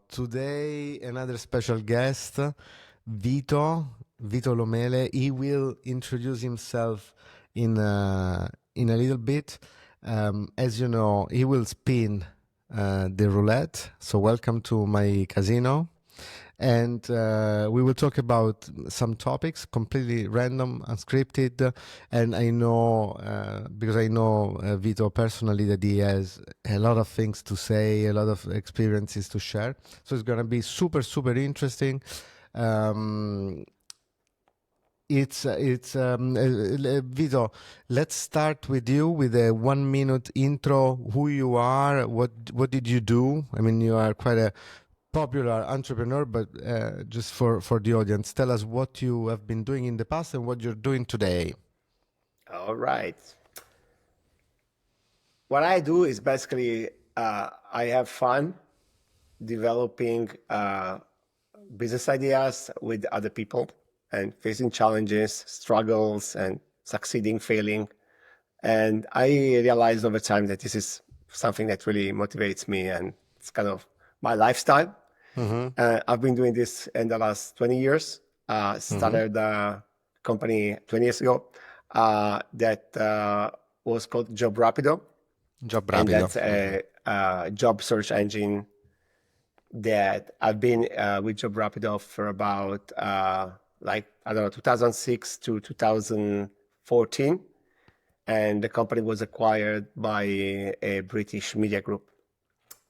Today, another special guest, Vito Lomele. He will introduce himself in a little bit. As you know, he will spin the roulette. So, welcome to my casino. And we will talk about some topics completely random, unscripted. And I know, because I know Vito personally, that he has a lot of things to say, a lot of experiences to share. So it's going to be super, super interesting. Um, Vito, let's start with you with a 1 minute intro. Who you are, what did you do? I mean, you are quite a popular entrepreneur, but just for the audience, tell us what you have been doing in the past and what you're doing today. All right. What I do is basically I have fun developing business ideas with other people and facing challenges, struggles, and succeeding, failing. And I realized over time that this is something that really motivates me, and it's kind of my lifestyle. Mm-hmm. I've been doing this in the last 20 years. Mm-hmm. Started a company 20 years ago that was called Jobrapido, and Jobrapido. that's a job search engine that I've been with Jobrapido for about I don't know 2006 to 2014, and the company was acquired by a British media group.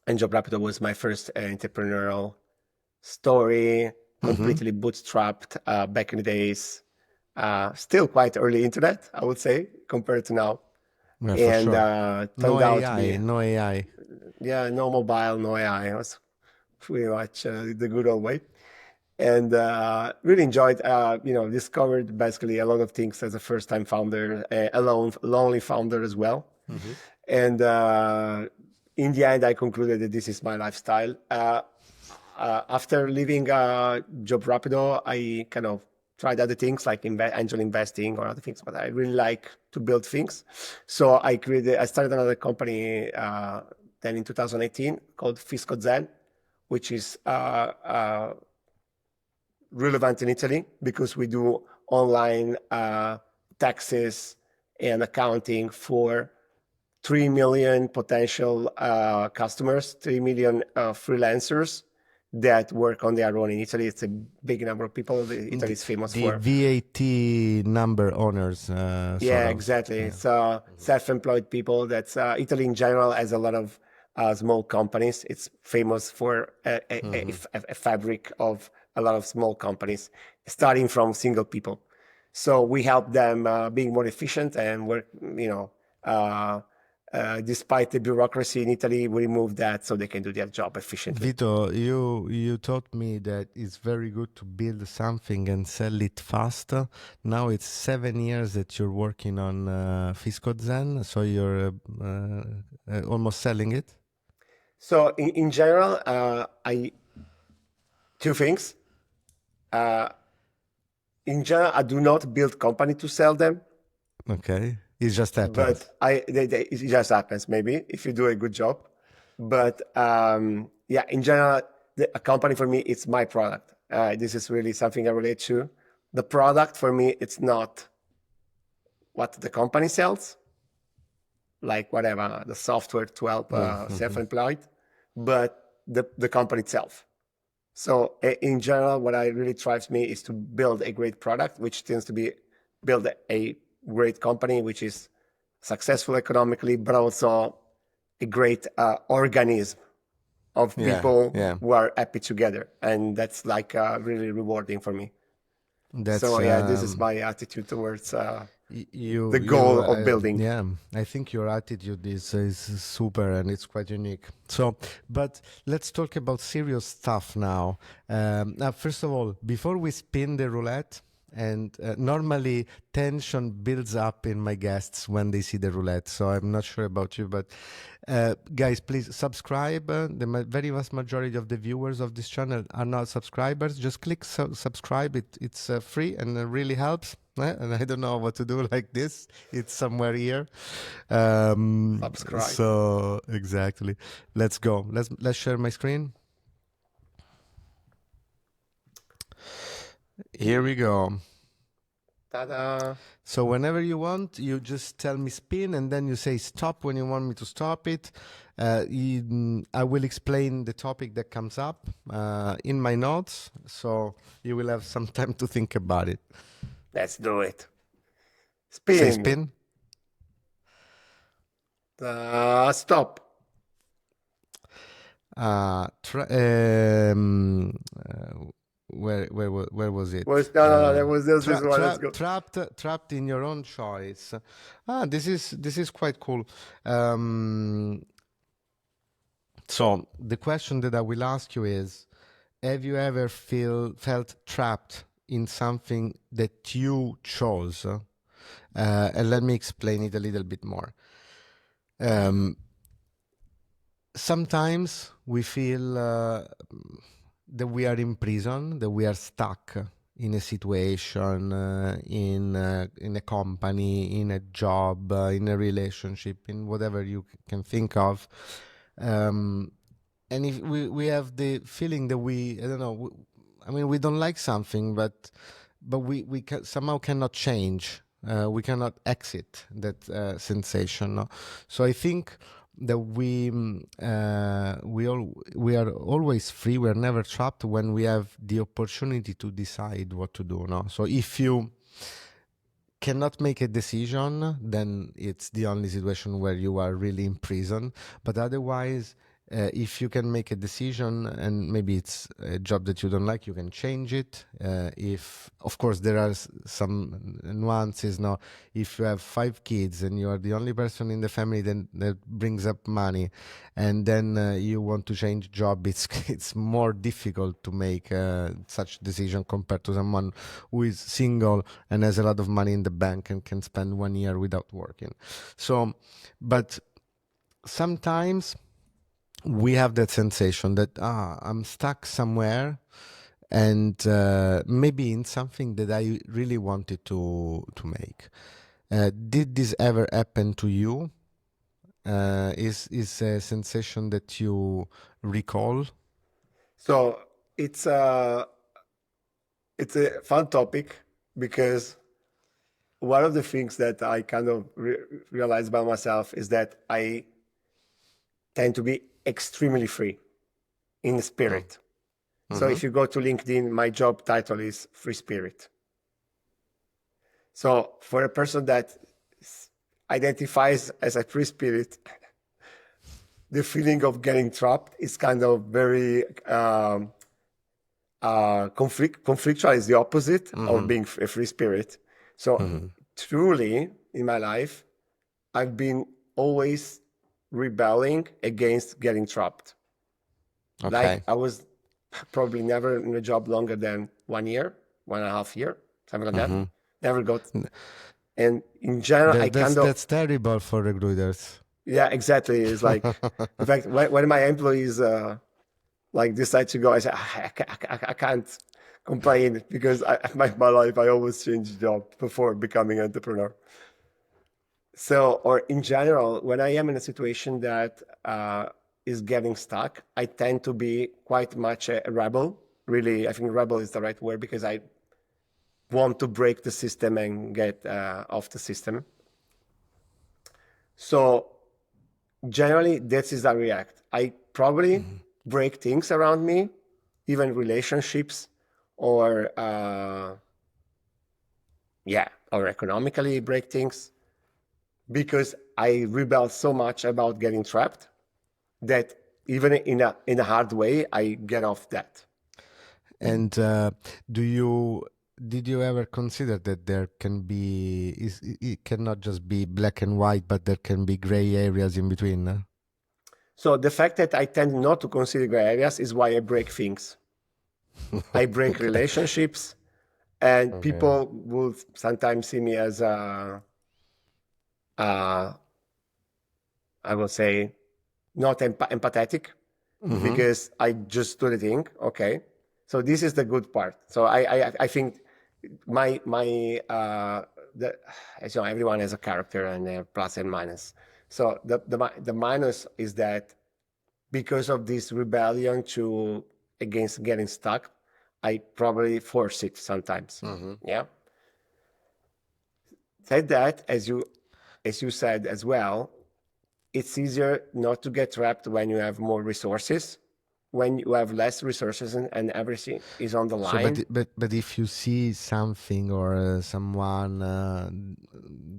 And Jobrapido was my first entrepreneurial story, Mm-hmm. completely bootstrapped back in the days. Still quite early internet, I would say, compared to now. Yeah, for And sure. No turned out to AI, be, no AI. yeah, no mobile, no AI. It was pretty much the good old way. And really enjoyed, discovered basically a lot of things as a first-time founder, a lonely founder as well. Mm-hmm. And in the end, I concluded that this is my lifestyle. After leaving Job Rapido, I kind of tried other things like angel investing or other things, but I really like to build things. So I started another company then in 2018 called Fiscozen, which is relevant in Italy because we do online taxes and accounting for 3 million potential customers, 3 million freelancers that work on their own in Italy. It's a big number of people. Italy is famous The for. VAT number owners, sort Yeah, of. exactly. Yeah. So self-employed people. That's Italy in general has a lot of small companies. It's famous for Mm-hmm. a fabric of a lot of small companies, starting from single people. So we help them being more efficient and work. Uh, despite the bureaucracy in Italy, we remove that so they can do their job efficiently. Vito, you taught me that it's very good to build something and sell it fast. Now it's 7 years that you're working on Fiscozen, so you're almost selling it. So in general, I two things. Uh, in general, I do not build company to sell them. Okay, it just happens. But it just happens maybe if you do a good job. But yeah, in general, a company for me, it's my product. This is really something I relate to. The product for me, it's not what the company sells, like whatever the software to help Mm-hmm. self-employed, but the company itself. So in general, what I really drives me is to build a great product, which tends to be build a great company, which is successful economically, but also a great organism of Yeah, people yeah. who are happy together. And that's like really rewarding for me. That's So yeah, this is my attitude towards the you goal of building. yeah. I think your attitude is super and it's quite unique. So, but let's talk about serious stuff now. Now, first of all, before we spin the roulette, And normally tension builds up in my guests when they see the roulette. So I'm not sure about you, but guys, please subscribe. The very vast majority of the viewers of this channel are not subscribers. Just click subscribe. It's free and it really helps. And I don't know what to do like this. It's somewhere here. Subscribe. So exactly. Let's go. Let's share my screen. Here we go. Ta-da! So whenever you want, you just tell me spin, and then you say stop when you want me to stop it. I will explain the topic that comes up in my notes, so you will have some time to think about it. Let's do it. Say Spin. spin. Stop. Where was it? No, there was this one. Let's go. Trapped in your own choice. This is quite cool. So the question that I will ask you is, have you ever felt trapped in something that you chose? And let me explain it a little bit more. Sometimes we feel that we are in prison, that we are stuck in a situation, in a company, in a job, in a relationship, in whatever you can think of. And if we have the feeling that I don't know, we don't like something, but we somehow cannot change. We cannot exit that sensation. No? So I think that we are always free. We are never trapped when we have the opportunity to decide what to do. No, so if you cannot make a decision, then it's the only situation where you are really in prison. But otherwise, if you can make a decision, and maybe it's a job that you don't like, you can change it. If, of course, there are some nuances. Now, if you have 5 kids and you are the only person in the family, then that brings up money, and then you want to change job, it's more difficult to make such decision compared to someone who is single and has a lot of money in the bank and can spend 1 year without working. So, but sometimes we have that sensation that I'm stuck somewhere, and maybe in something that I really wanted to make. Did this ever happen to you? Is a sensation that you recall? So it's a fun topic, because one of the things that I kind of realized about myself is that I tend to be extremely free in spirit. So if you go to LinkedIn, my job title is Free Spirit. So for a person that identifies as a free spirit, the feeling of getting trapped is kind of very conflictual. Is the opposite of being a free spirit. So truly in my life, I've been always rebelling against getting trapped. Okay. Like I was probably never in a job longer than 1 year, 1.5 years, something like that. Never got. And in general, that's terrible for recruiters. Yeah, exactly. It's like, in fact, when my employees like decide to go, I say I can't complain, because my life I always change job before becoming an entrepreneur. So, or in general, when I am in a situation that is getting stuck, I tend to be quite much a rebel. Really, I think rebel is the right word, because I want to break the system and get off the system. So generally, this is how I react. I probably break things around me, even relationships, or or economically break things, because I rebel so much about getting trapped that even in a hard way, I get off that. And did you ever consider that there can be, it cannot just be black and white, but there can be gray areas in between? So the fact that I tend not to consider gray areas is why I break things. I break relationships. and Okay. people will sometimes see me as uh, I will say, not empathetic Mm-hmm. because I just do the thing. Okay, so this is the good part. So I think my the as you know, everyone has a character and a plus and minus. So the minus is that because of this rebellion to against getting stuck, I probably force it sometimes. Mm-hmm. Yeah. Said that, as you said as well, it's easier not to get trapped when you have more resources. When you have less resources and everything is on the So, line. but if you see something or someone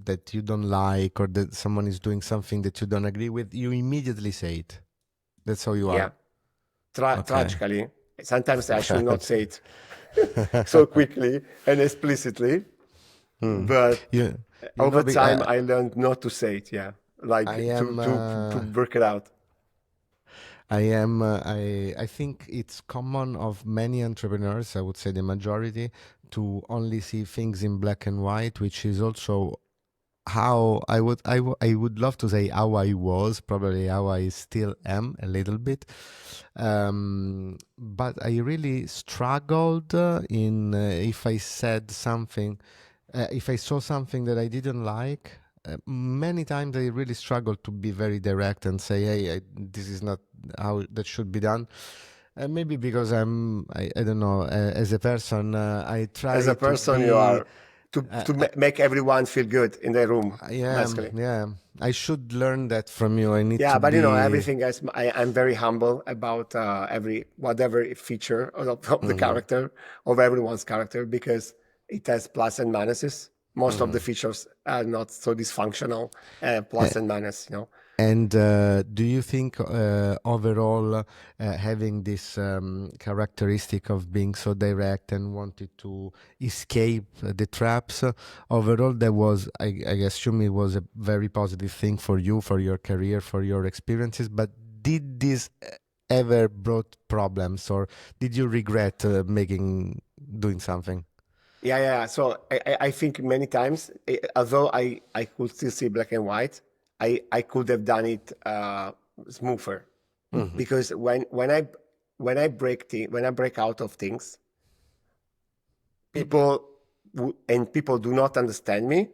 that you don't like, or that someone is doing something that you don't agree with, you immediately say it. That's how you Yeah, are. Okay. tragically, sometimes I should not say it so quickly and explicitly, Hmm. but You, you know, over time I learned not to say it. Yeah, like I am. to work it out. I am. I think it's common of many entrepreneurs. I would say the majority to only see things in black and white, which is also how I would love to say how I was, probably how I still am a little bit. But I really struggled in if I said something, if I saw something that I didn't like. Many times I really struggled to be very direct and say, "Hey, this is not how that should be done." Maybe because I don't know, as a person, I As try a to person, you be. are make everyone feel good in the room, Yeah, basically. yeah. I should learn that from you. I need Yeah, to but you know, be. everything else, I'm very humble about every whatever feature of the Mhm, character, of everyone's character, because it has plus and minuses. Most of the mhm. features are not so dysfunctional, plus and minus, you know. And do you think overall having this characteristic of being so direct and wanted to escape the traps, overall that was, I assume it was a very positive thing for you, for your career, for your experiences, but did this ever brought problems, or did you regret doing something? Yeah, yeah. So I think many times, although I could still see black and white, I could have done it smoother, Hmm. because when I when I break out of things, people and people do not understand me,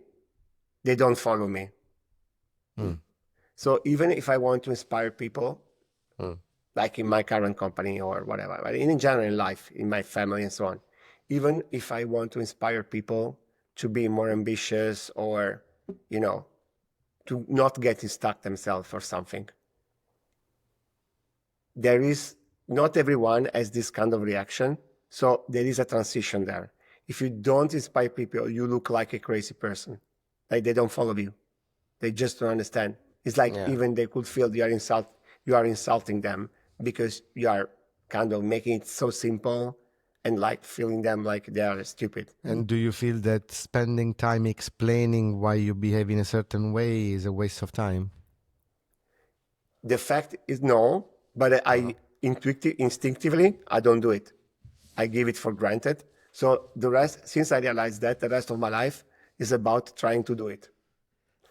they don't follow me. Mm, So even if I want to inspire people, mm, like in my current company or whatever, but in general in life, in my family and so on, even if I want to inspire people to be more ambitious or, you know, to not get stuck themselves or something, there is not everyone has this kind of reaction. So there is a transition there. If you don't inspire people, you look like a crazy person. Like they don't follow you. They just don't understand. It's like yeah. even they could feel you are insulting them because you are kind of making it so simple and like feeling them like they are stupid. And do you feel that spending time explaining why you behave in a certain way is a waste of time? The fact is no, but Uh-huh. instinctively I don't do it. I give it for granted. So the rest, since I realized that, the rest of my life is about trying to do it.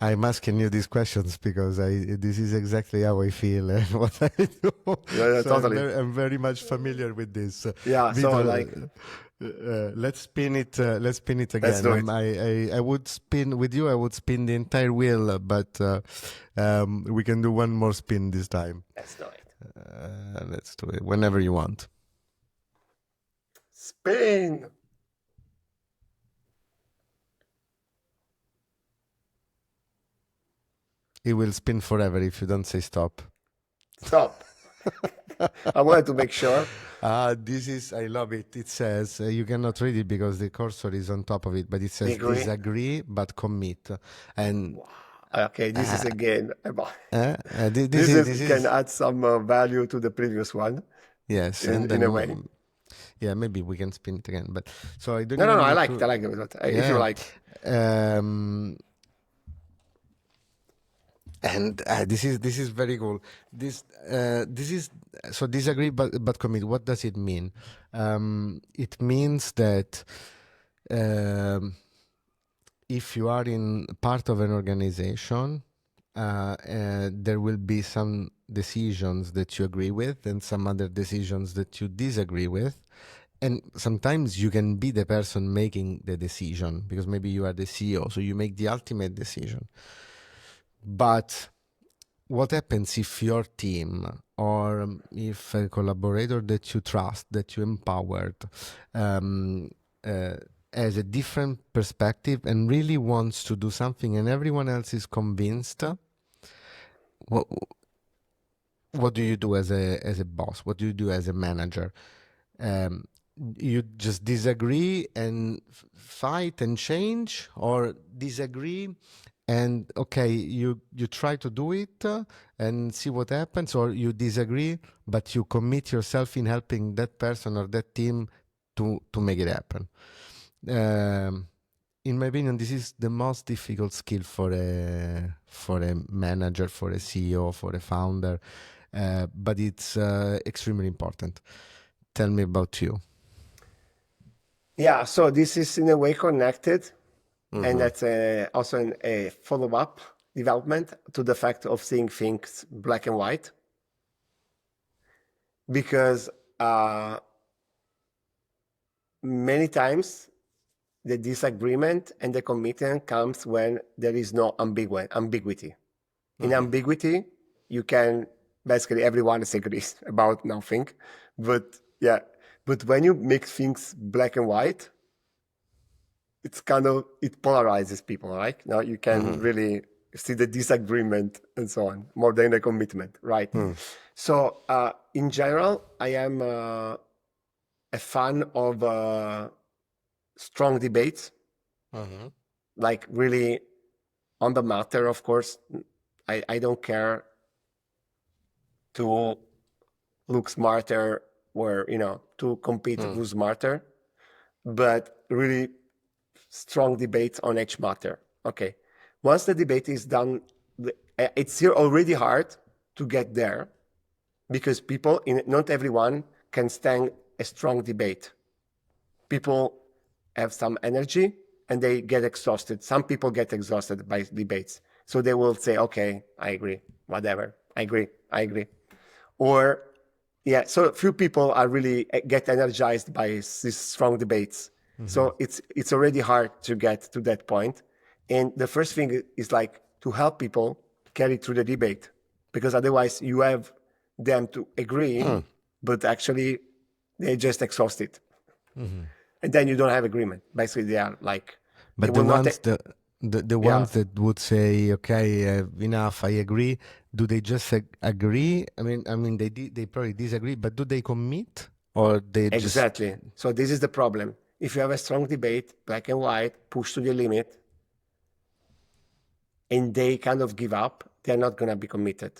I'm asking you these questions because this is exactly how I feel and what I do. Yeah, So totally. I'm very much familiar with this. Yeah. So Vito, like, let's spin it. Let's spin it let's again. do it. I would spin with you. I would spin the entire wheel, but we can do one more spin this time. Let's do it. Let's do it whenever you want. Spain. It will spin forever if you don't say stop. Stop. I wanted to make sure. This is, I love it. It says, you cannot read it because the cursor is on top of it, but it says Degree. disagree but commit. And Wow. Okay, this is again about. this is, this Can is, add some value to the previous one yes. And in then, a way. yeah, maybe we can spin it again. But so I don't No, no, no. even I need like it. I to, like it. But if you yeah. like, Um, and this is very cool. This is so disagree but commit. What does it mean? It means that um, if you are in part of an organization, there will be some decisions that you agree with and some other decisions that you disagree with. And sometimes you can be the person making the decision because maybe you are the CEO, so you make the ultimate decision. But what happens if your team or if a collaborator that you trust, that you empowered, um, uh, has a different perspective and really wants to do something and everyone else is convinced? What, what do you do as a boss? What do you do as a manager? Um, you just disagree and fight and change, or disagree and okay, you try to do it and see what happens, or you disagree but you commit yourself in helping that person or that team to make it happen. Um, in my opinion, this is the most difficult skill for a manager, for a CEO, for a founder, but it's extremely important. Tell me about you. Yeah, so this is in a way connected, and that's also a follow-up development to the fact of seeing things black and white, because many times the disagreement and the commitment comes when there is no ambiguity. In ambiguity, you can basically everyone disagrees about nothing, but yeah, but when you make things black and white, it's kind of, it polarizes people, right? Now you can really see the disagreement and so on more than the commitment, right? So in general, I am a fan of strong debates, like really on the matter. Of course, I don't care to look smarter or to compete who's smarter, but really strong debates on each matter. Okay, once the debate is done, it's here already hard to get there because people, not everyone can stand a strong debate. People have some energy and they get exhausted. Some people get exhausted by debates, so they will say, "Okay, I agree, whatever, I agree," or yeah. So few people are really get energized by these strong debates. So it's already hard to get to that point. And the first thing is like to help people carry through the debate, because otherwise you have them to agree, but actually they're just exhausted. And then you don't have agreement. Basically, they are like, they But will not. the Yeah, ones that would say, okay, enough, I agree. Do they just agree? I mean, they probably disagree, but do they commit or they just? exactly. So this is the problem. If you have a strong debate, black and white, push to the limit, and they kind of give up, they're not going to be committed.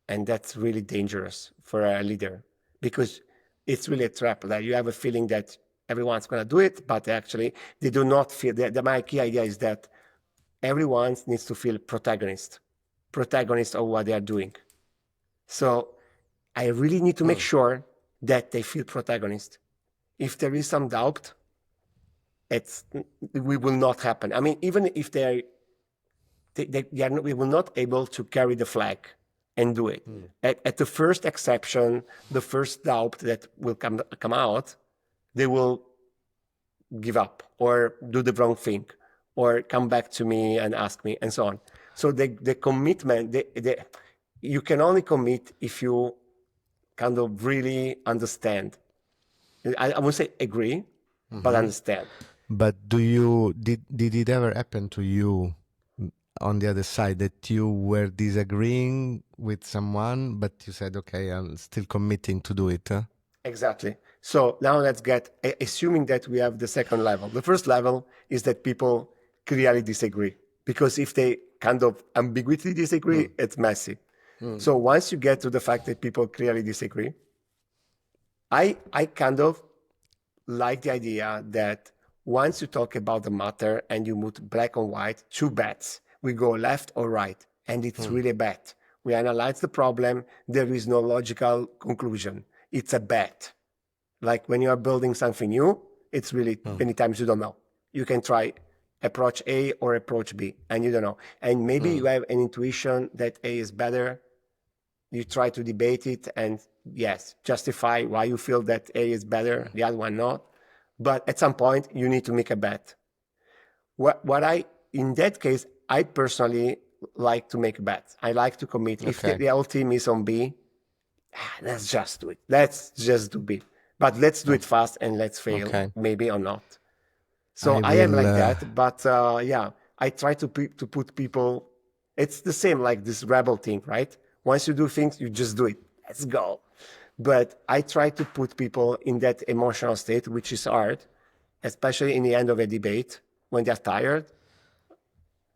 And that's really dangerous for a leader, because it's really a trap. Like you have a feeling that everyone's going to do it, but actually they do not feel. My key idea is that everyone needs to feel protagonist of what they are doing. So I really need to make sure that they feel protagonist. If there is some doubt, we will not happen. I mean, even if they are not, we will not able to carry the flag and do it. At the first exception, the first doubt that will come out, they will give up or do the wrong thing or come back to me and ask me and so on. So the commitment, you can only commit if you kind of really understand. I won't say agree, but understand. But did it ever happen to you on the other side that you were disagreeing with someone, but you said, okay, I'm still committing to do it? Huh? Exactly. So now let's get, assuming that we have the second level. The first level is that people clearly disagree, because if they kind of ambiguously disagree, it's messy. So once you get to the fact that people clearly disagree, I kind of like the idea that once you talk about the matter and you put black and white, two bets, we go left or right, and it's really a bet. We analyze the problem. There is no logical conclusion. It's a bet. Like when you are building something new, it's really many times you don't know. you can try approach A or approach B, and you don't know. And maybe you have an intuition that A is better. You try to debate it and yes, justify why you feel that A is better, the other one not. But at some point, you need to make a bet. In that case, I personally like to make bets. I like to commit. If the whole team is on B, let's just do it. Let's just do B. But let's do it fast and let's fail, maybe or not. So I am like that. But yeah, I try to put people. It's the same like this rebel thing, right? Once you do things, you just do it. Let's go. But I try to put people in that emotional state, which is hard, especially in the end of a debate when they're tired.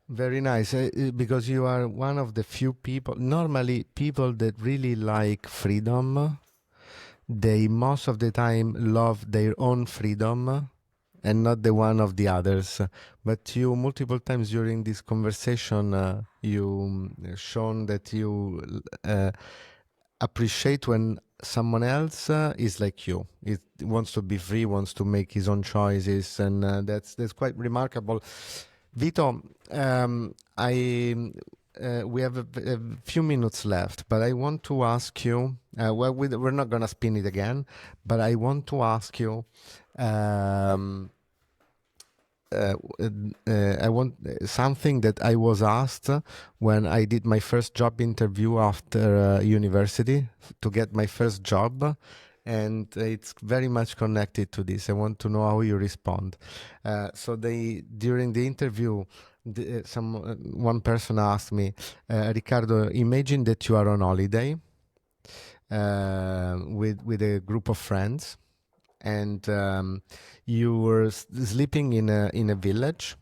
Very nice, because you are one of the few people, normally people that really like freedom, they most of the time love their own freedom and not the one of the others. But you multiple times during this conversation, you shown that you appreciate when someone else is like you. It wants to be free, wants to make his own choices, and that's quite remarkable. Vito, we have a few minutes left, but I want to ask you. Well, we're not gonna spin it again, but I want to ask you. I want something that I was asked when I did my first job interview after university to get my first job, and it's very much connected to this. I want to know how you respond. So during the interview, one person asked me, Riccardo, imagine that you are on holiday with a group of friends, and you were sleeping in a village,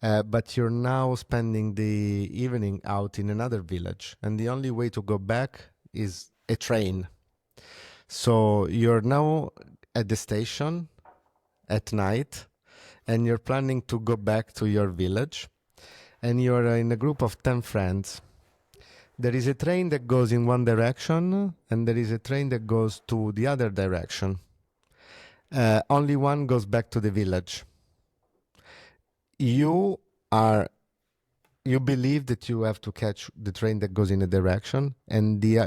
but you're now spending the evening out in another village, and the only way to go back is a train. So you're now at the station at night, and you're planning to go back to your village, and you're in a group of 10 friends. There is a train that goes in one direction, and there is a train that goes to the other direction. Only one goes back to the village. You believe that you have to catch the train that goes in a direction, and the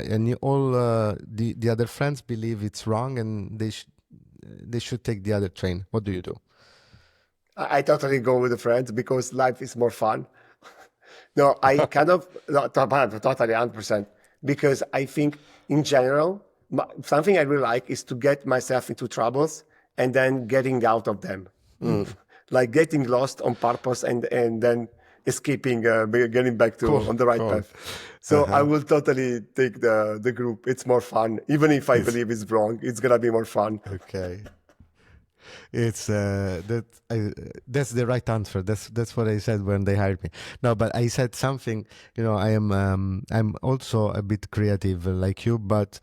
other friends believe it's wrong, and they should take the other train. What do you do? I totally go with the friends because life is more fun. No, I kind of totally 100%, because I think in general something I really like is to get myself into troubles and then getting out of them, like getting lost on purpose and then escaping, getting back on the right path. So I will totally take the group. It's more fun, even if I believe it's wrong. It's gonna be more fun. Okay. It's that's the right answer. That's what I said when they hired me. No, but I said something. I'm also a bit creative like you, but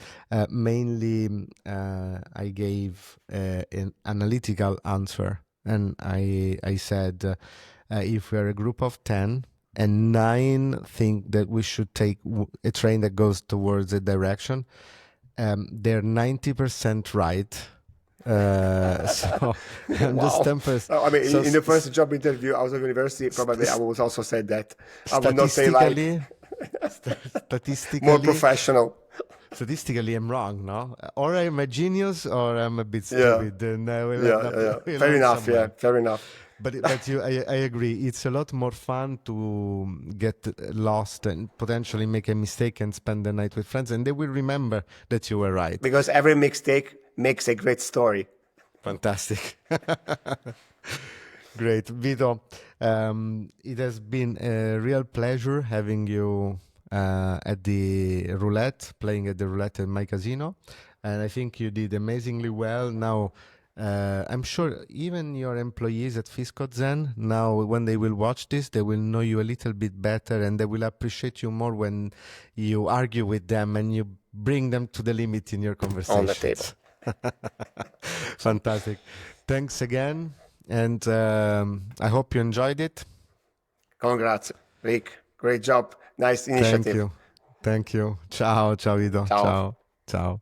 mainly I gave an analytical answer, and I said if we are a group of 10 and 9 think that we should take a train that goes towards a direction, they're 90% right. So I'm just 10%. I mean, in the first job interview, I was at university. Probably, I would also say that. I would not say like statistically more professional. Statistically, I'm wrong, no? Or I'm a genius, or I'm a bit stupid. Yeah. Fair enough. Yeah, fair enough. But I agree. It's a lot more fun to get lost and potentially make a mistake and spend the night with friends, and they will remember that you were right. Because every mistake makes a great story. Fantastic. Great. Vito, it has been a real pleasure having you at the Roulette, playing at the Roulette in my casino. And I think you did amazingly well. Now, I'm sure even your employees at Fiscozen, now when they will watch this, they will know you a little bit better, and they will appreciate you more when you argue with them and you bring them to the limit in your conversations. On the table. Fantastic. Thanks again, and I hope you enjoyed it. Congrats, Rick. Great job. Nice initiative. Thank you. Ciao, Vito. Ciao. Ciao.